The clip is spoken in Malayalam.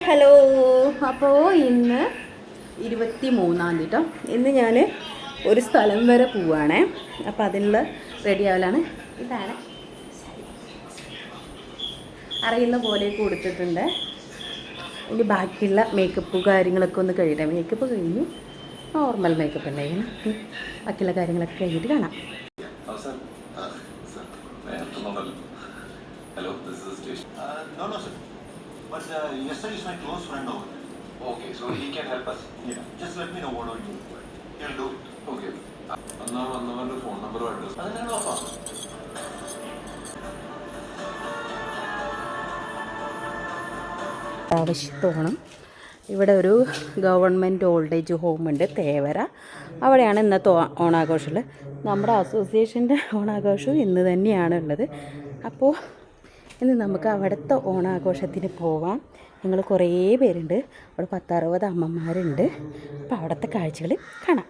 ഹലോ, അപ്പോൾ ഇന്ന് 23-ാം തീയതി കേട്ടോ. ഇന്ന് ഞാൻ ഒരു സ്ഥലം വരെ പോവുകയാണേ. അപ്പോൾ അതിനുള്ള റെഡി ആവലാണ്. ഇതാണ് അറിയുന്ന പോലെ കൊടുത്തിട്ടുണ്ട്. ഇനി ബാക്കിയുള്ള മേക്കപ്പ് കാര്യങ്ങളൊക്കെ ഒന്ന് കഴിയട്ടെ. മേക്കപ്പ് കഴിഞ്ഞു, നോർമൽ മേക്കപ്പ് ഉണ്ടായിരുന്നു. ബാക്കിയുള്ള കാര്യങ്ങളൊക്കെ കഴിഞ്ഞിട്ട് കാണാം. Hello, this is the station. No, sir. But yesterday is my close friend over there. Okay, so he can help us. Yeah. Just let me know what do you do. He'll do it. Okay. അന്നവരുടെ ഫോൺ നമ്പറും അഡ്രസ് അതെന്നെ നോക്കാം. ആവശ്യത്തോണം ഇവിടെ ഒരു ഗവൺമെൻറ് ഓൾഡ് ഏജ് ഹോമുണ്ട് തേവര. അവിടെയാണ് ഇന്നത്തെ ഓണാഘോഷമുള്ളത്. നമ്മുടെ അസോസിയേഷൻ്റെ ഓണാഘോഷവും ഇന്ന് തന്നെയാണ് ഉള്ളത്. അപ്പോൾ ഇന്ന് നമുക്ക് അവിടുത്തെ ഓണാഘോഷത്തിന് പോവാം. ഞങ്ങൾ കുറേ പേരുണ്ട്, അവിടെ 10-60 അമ്മമാരുണ്ട്. അപ്പോൾ അവിടുത്തെ കാഴ്ചകൾ കാണാം.